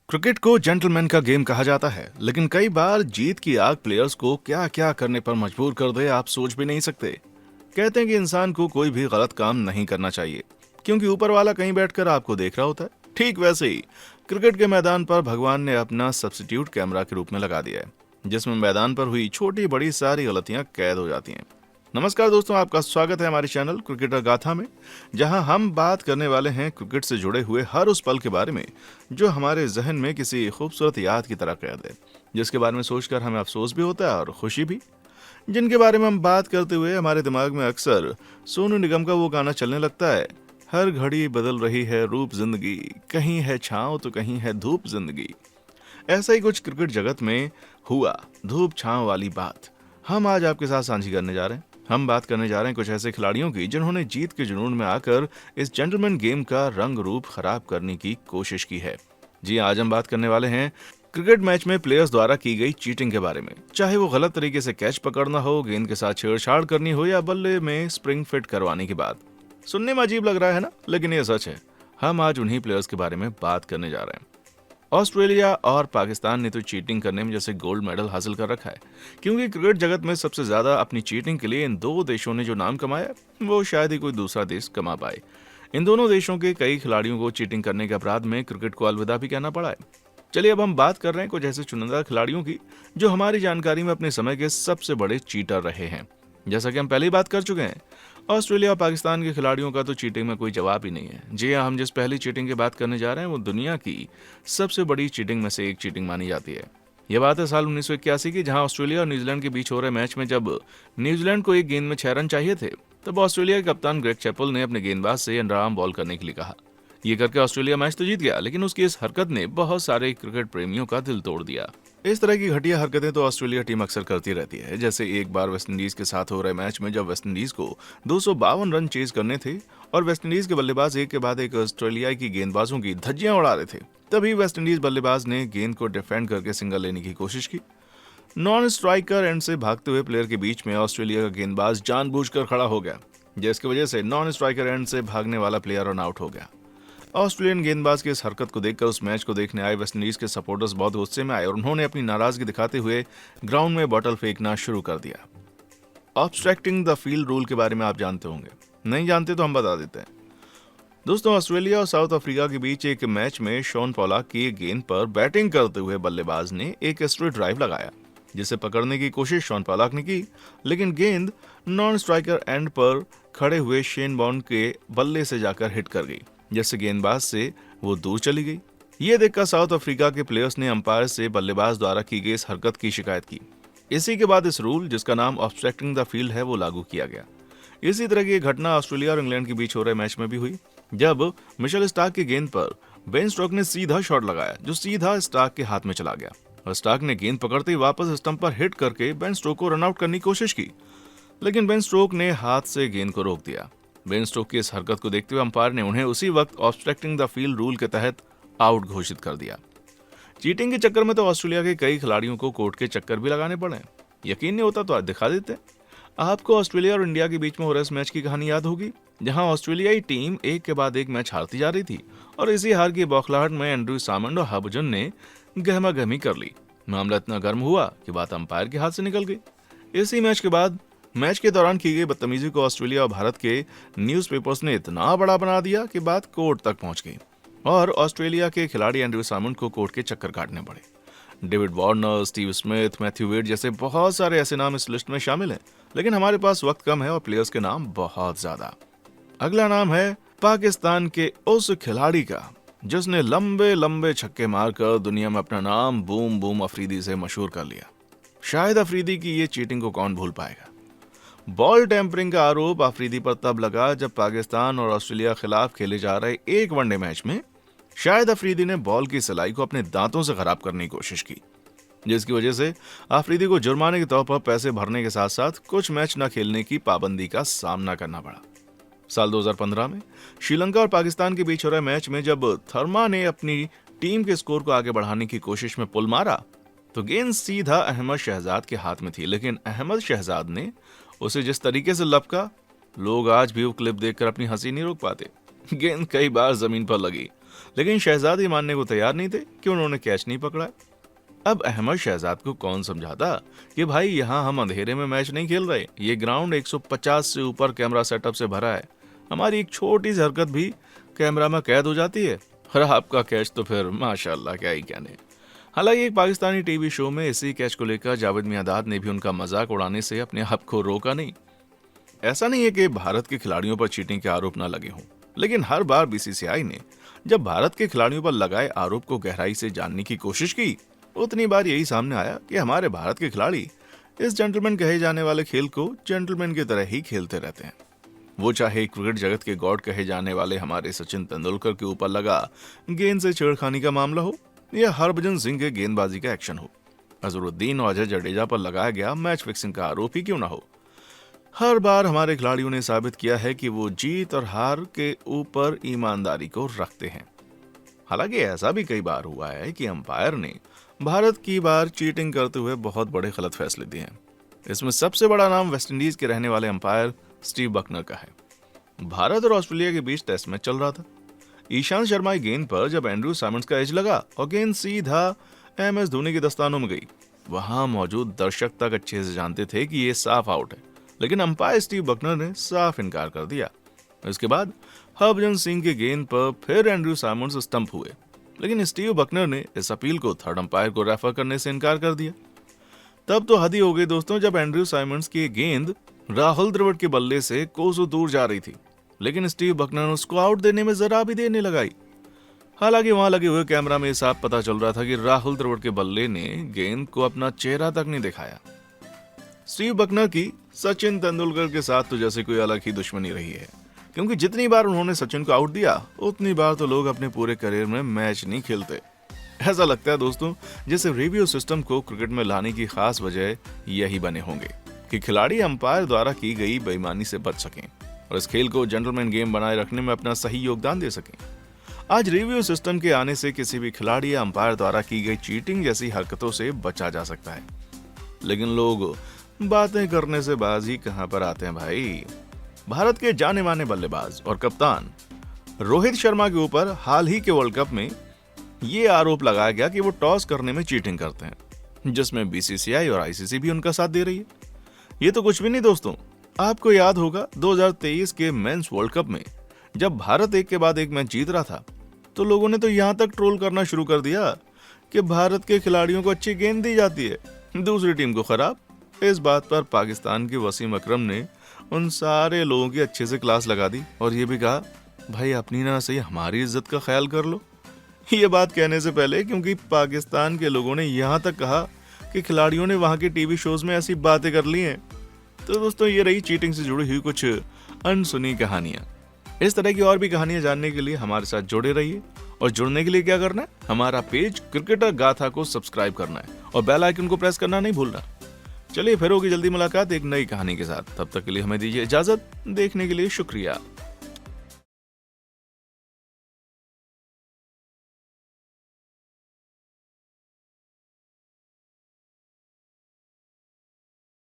Cricket को gentleman का game कहा जाता है, लेकिन कई बार जीत की आग प्लेयर्स को क्या क्या करने पर मजबूर कर दे आप सोच भी नहीं सकते। कहते हैं कि इंसान को कोई भी गलत काम नहीं करना चाहिए, क्योंकि ऊपर वाला कहीं बैठकर आपको देख रहा होता है। ठीक वैसे ही क्रिकेट के मैदान पर भगवान ने अपना सब्स्टिट्यूट कैमरा के रूप में लगा दिया है, जिसमें मैदान पर हुई छोटी बड़ी सारी गलतियां कैद हो जाती हैं। नमस्कार दोस्तों, आपका स्वागत है हमारे चैनल क्रिकेटर गाथा में, जहां हम बात करने वाले हैं क्रिकेट से जुड़े हुए हर उस पल के बारे में जो हमारे जहन में किसी खूबसूरत याद की तरह कैद है, जिसके बारे में सोचकर हमें अफसोस भी होता है और खुशी भी। जिनके बारे में हम बात करते हुए हमारे दिमाग में अक्सर सोनू निगम का वो गाना चलने लगता है, हर घड़ी बदल रही है रूप जिंदगी, कहीं है छांव तो कहीं है धूप जिंदगी। ऐसा ही कुछ क्रिकेट जगत में हुआ धूप छांव वाली बात हम आज आपके साथ साझी करने जा रहे हैं। हम बात करने जा रहे हैं कुछ ऐसे खिलाड़ियों की जिन्होंने जीत के जुनून में आकर इस जेंटलमैन गेम का रंग रूप खराब करने की कोशिश की है। जी, आज हम बात करने वाले हैं क्रिकेट मैच में प्लेयर्स द्वारा की गई चीटिंग के बारे में। चाहे वो गलत तरीके से कैच पकड़ना हो, गेंद के साथ छेड़छाड़ करनी हो या बल्ले में स्प्रिंग फिट करवाने की बात। सुनने में अजीब लग रहा है ना, लेकिन ये सच है। हम आज उन्हीं प्लेयर्स के बारे में बात करने जा रहे हैं। ऑस्ट्रेलिया और पाकिस्तान ने तो चीटिंग करने में जैसे गोल्ड मेडल हासिल कर रखा है, क्योंकि क्रिकेट जगत में सबसे ज्यादा अपनी चीटिंग के लिए इन दो देशों ने जो नाम कमाया वो शायद ही कोई दूसरा देश कमा पाए। इन दोनों देशों के कई खिलाड़ियों को चीटिंग करने के अपराध में क्रिकेट को अलविदा भी कहना पड़ा है। चलिए, अब हम बात कर रहे हैं कुछ ऐसे चुनिंदा खिलाड़ियों की जो हमारी जानकारी में अपने समय के सबसे बड़े चीटर रहे हैं। जैसा कि हम पहले ही बात कर चुके हैं, ऑस्ट्रेलिया और पाकिस्तान के खिलाड़ियों का तो चीटिंग में कोई जवाब ही नहीं है। जी हाँ, हम जिस पहली चीटिंग की बात करने जा रहे हैं वो दुनिया की सबसे बड़ी चीटिंग में से एक चीटिंग मानी जाती है। यह बात है साल 1981 की, जहां ऑस्ट्रेलिया और न्यूजीलैंड के बीच हो रहे मैच में जब न्यूजीलैंड को एक गेंद में 6 रन चाहिए थे, तब ऑस्ट्रेलिया के कप्तान ग्रेग चैपल ने अपने गेंदबाज से अंडरआर्म बॉल करने के लिए कहा। ये करके ऑस्ट्रेलिया मैच तो जीत गया, लेकिन उसकी इस हरकत ने बहुत सारे क्रिकेट प्रेमियों का दिल तोड़ दिया। इस तरह की घटिया हरकतें तो ऑस्ट्रेलिया टीम अक्सर करती रहती है। जैसे एक बार वेस्टइंडीज के साथ हो रहे मैच में जब वेस्टइंडीज को 252 रन चेज करने थे और वेस्टइंडीज के बल्लेबाज एक के बाद एक ऑस्ट्रेलिया की गेंदबाजों की धज्जियां उड़ा रहे थे, तभी वेस्टइंडीज बल्लेबाज ने गेंद को डिफेंड करके सिंगल लेने की कोशिश की। नॉन स्ट्राइकर एंड से भागते हुए प्लेयर के बीच में ऑस्ट्रेलिया का गेंदबाज जानबूझकर खड़ा हो गया, जिसकी वजह से नॉन स्ट्राइकर एंड से भागने वाला प्लेयर रन आउट हो गया। ऑस्ट्रेलियन गेंदबाज की इस हरकत को देखकर उस मैच को देखने आए वेस्टइंडीज के सपोर्टर्स बहुत गुस्से में आए और उन्होंने अपनी नाराजगी दिखाते हुए ग्राउंड में बॉटल फेंकना शुरू कर दिया। ऑब्स्ट्रैक्टिंग द फील्ड रूल के बारे में आप जानते होंगे, नहीं जानते तो हम बता देते हैं। दोस्तों, ऑस्ट्रेलिया और साउथ अफ्रीका के बीच एक मैच में शॉन पोलाक की गेंद पर बैटिंग करते हुए बल्लेबाज ने एक स्ट्रेट ड्राइव लगाया, जिसे पकड़ने की कोशिश शॉन पोलाक ने की, लेकिन गेंद नॉन स्ट्राइकर एंड पर खड़े हुए शेन बॉर्न के बल्ले से जाकर हिट कर गई, जिससे गेंदबाज से वो दूर चली गई। ये देखकर साउथ अफ्रीका के प्लेयर्स ने अंपायर से बल्लेबाज द्वारा की गई इस हरकत की शिकायत की। इसी के बाद इस रूल, जिसका नाम ऑब्स्ट्रैक्टिंग द फील्ड है, वो लागू किया गया। इसी तरह की घटना ऑस्ट्रेलिया और इंग्लैंड के बीच हो रहे मैच में भी हुई, जब मिशेल स्टार्क की गेंद पर बेन स्टोक्स ने सीधा शॉट लगाया, जो सीधा स्टार्क के हाथ में चला गया और स्टार्क ने गेंद पकड़ते ही वापस स्टंप पर हिट करके बेन स्टोक्स को रन आउट करने की कोशिश की, लेकिन बेन स्टोक्स ने हाथ से गेंद को रोक दिया। बेन स्टोक्स की इस हरकत को देखते हुए अंपायर ने उन्हें उसी वक्त ऑब्स्ट्रैक्टिंग द फील्ड रूल के तहत आउट घोषित कर दिया। चीटिंग के चक्कर में तो ऑस्ट्रेलिया के कई खिलाड़ियों को कोर्ट के चक्कर भी लगाने पड़े। यकीन नहीं होता तो आज दिखा देते। आपको ऑस्ट्रेलिया और इंडिया के बीच में हो रहे इस मैच की कहानी याद होगी, जहां ऑस्ट्रेलियाई टीम एक के बाद एक मैच हारती जा रही थी और इसी हार की बौखलाहट में एंड्रू सामंड और हरभजन ने गहमा गहमी कर ली। मामला इतना गर्म हुआ कि बात अंपायर के हाथ से निकल गई। इसी मैच के बाद मैच के दौरान की गई बदतमीजी को ऑस्ट्रेलिया और भारत के न्यूज़पेपर्स ने इतना बड़ा बना दिया कि बात कोर्ट तक पहुंच गई और ऑस्ट्रेलिया के खिलाड़ी एंड्रू सामंड को कोर्ट के चक्कर काटने पड़े। David Warner, Steve Smith, Matthew Wade जैसे बहुत सारे ऐसे नाम इस लिस्ट में शामिल हैं, लेकिन हमारे पास वक्त कम है और प्लेयर्स के नाम बहुत ज्यादा। अगला नाम है पाकिस्तान के उस खिलाड़ी का जिसने लंबे लंबे छक्के मारकर दुनिया में अपना नाम बूम बूम अफरीदी से मशहूर कर लिया। शायद अफरीदी की ये चीटिंग को कौन भूल पाएगा। बॉल टेम्परिंग का आरोप अफरीदी पर तब लगा जब पाकिस्तान और ऑस्ट्रेलिया खिलाफ खेले जा रहे एक वनडे मैच में शायद अफरीदी ने बॉल की सिलाई को अपने दांतों से खराब करने की कोशिश की, जिसकी वजह से अफरीदी को जुर्माने के तौर पर पैसे भरने के साथ साथ कुछ मैच न खेलने की पाबंदी का सामना करना पड़ा। साल 2015 में श्रीलंका और पाकिस्तान के बीच हो रहे मैच में जब थर्मा ने अपनी टीम के स्कोर को आगे बढ़ाने की कोशिश में पुल मारा, तो गेंद सीधा अहमद शहजाद के हाथ में थी, लेकिन अहमद शहजाद ने उसे जिस तरीके से लपका, लोग आज भी वो क्लिप देखकर अपनी हंसी नहीं रोक पाते। गेंद कई बार जमीन पर लगी लेकिन शहजाद मानने को तैयार नहीं थे कि उन्होंने कैच नहीं पकड़ा। अब अहमद शहजाद को कौन समझाता कि भाई यहाँ हम अंधेरे में मैच नहीं खेल रहे, ये ग्राउंड 150 से ऊपर कैमरा सेटअप से भरा है, हमारी एक छोटी सी हरकत भी कैमरा में कैद हो जाती है, और आपका कैच तो फिर माशाल्लाह क्या ही कहने। हालांकि एक पाकिस्तानी टीवी शो में इसी कैच को लेकर जावेद मियांदाद ने भी उनका मजाक उड़ाने से अपने आप को रोका नहीं। ऐसा नहीं है कि भारत के खिलाड़ियों पर चीटिंग के आरोप न लगे हों, लेकिन हर बार बीसीसीआई ने जब भारत के खिलाड़ियों पर लगाए आरोप को गहराई से जानने की कोशिश की, उतनी बार यही सामने आया कि हमारे भारत के खिलाड़ी इस जेंटलमैन कहे जाने वाले खेल को जेंटलमैन की तरह ही खेलते रहते हैं। वो चाहे क्रिकेट जगत के गॉड कहे जाने वाले हमारे सचिन तेंदुलकर के ऊपर लगा गेंद से छेड़खानी का मामला हो, या हरभजन सिंह के गेंदबाजी का एक्शन हो, अजहरुद्दीन और अजय जडेजा पर लगाया गया मैच फिक्सिंग का आरोप ही क्यों ना हो, हर बार हमारे खिलाड़ियों ने साबित किया है कि वो जीत और हार के ऊपर ईमानदारी को रखते हैं। हालांकि ऐसा भी कई बार हुआ है कि अंपायर ने भारत की बार चीटिंग करते हुए बहुत बड़े गलत फैसले दिए हैं। इसमें सबसे बड़ा नाम वेस्टइंडीज के रहने वाले अंपायर स्टीव बकनर का है। भारत और ऑस्ट्रेलिया के बीच टेस्ट मैच चल रहा था। ईशांत शर्मा की गेंद पर जब एंड्रू साइमंड्स का एज लगा और गेंद सीधा MS धोनी के दस्तानों में गई, वहां मौजूद दर्शक तक अच्छे से जानते थे कि ये साफ आउट है, लेकिन अंपायर स्टीव बकनर ने साफ इनकार कर दिया। इसके बाद हरभजन सिंह की गेंद पर फिर एंड्रू साइमंड्स स्टंप हुए, लेकिन स्टीव बकनर ने इस अपील को थर्ड अंपायर को रेफर करने से इनकार कर दिया। तब तो हद ही हो गई दोस्तों, जब एंड्रू साइमंड्स की गेंद राहुल द्रविड़ के बल्ले से कोसों दूर जा रही थी, लेकिन स्टीव बकनर उसको आउट देने में जरा भी देर नहीं लगाई। हालांकि वहां लगे हुए कैमरा में साफ पता चल रहा था कि राहुल द्रविड़ के बल्ले ने गेंद को अपना चेहरा तक नहीं दिखाया। स्टीव बकनर की सचिन तेंदुलकर के साथ तो जैसे कोई अलग ही दुश्मनी रही है, क्योंकि जितनी बार उन्होंने सचिन को आउट दिया, उतनी बार तो लोग अपने पूरे करियर में मैच नहीं खेलते। ऐसा लगता है दोस्तों जैसे रिव्यू सिस्टम को क्रिकेट में लाने की खास वजह यही बने होंगे कि खिलाड़ी अंपायर द्वारा की गई बेईमानी से बच सकें और इस खेल को जेंटलमैन गेम बनाए रखने में अपना सही योगदान दे सकें। आज रिव्यू सिस्टम के आने से किसी भी खिलाड़ी या अंपायर द्वारा की गई चीटिंग जैसी हरकतों से बचा जा सकता है, लेकिन लोग बातें करने से बाज ही कहां पर आते हैं भाई। भारत के जाने माने बल्लेबाज और कप्तान रोहित शर्मा के ऊपर हाल ही के वर्ल्ड कप में ये आरोप लगाया गया कि वो टॉस करने में चीटिंग करते हैं, जिसमें बीसीसीआई और आईसीसी भी उनका साथ दे रही है। ये तो कुछ भी नहीं दोस्तों, आपको याद होगा 2023 के मेंस वर्ल्ड कप में जब भारत एक के बाद एक मैच जीत रहा था, तो लोगों ने तो यहां तक ट्रोल करना शुरू कर दिया कि भारत के खिलाड़ियों को अच्छी गेंद दी जाती है, दूसरी टीम को खराब। इस बात पर पाकिस्तान के वसीम अकरम ने उन सारे लोगों की अच्छे से क्लास लगा दी और ये भी कहा, भाई अपनी ना सही हमारी इज्जत का ख्याल कर लो। ये बात कहने से पहले, क्योंकि पाकिस्तान के लोगों ने यहाँ तक कहा कि खिलाड़ियों ने वहाँ के टीवी शोज में ऐसी बातें कर ली हैं। तो दोस्तों ये रही चीटिंग से जुड़ी हुई कुछ अनसुनी कहानियां। इस तरह की और भी कहानियां जानने के लिए हमारे साथ जुड़े रहिए, और जुड़ने के लिए क्या करना है, हमारा पेज क्रिकेटर गाथा को सब्सक्राइब करना है और बेल आइकन को प्रेस करना नहीं भूलना। चलिए फिर होगी जल्दी मुलाकात एक नई कहानी के साथ, तब तक के लिए हमें दीजिए इजाजत। देखने के लिए शुक्रिया।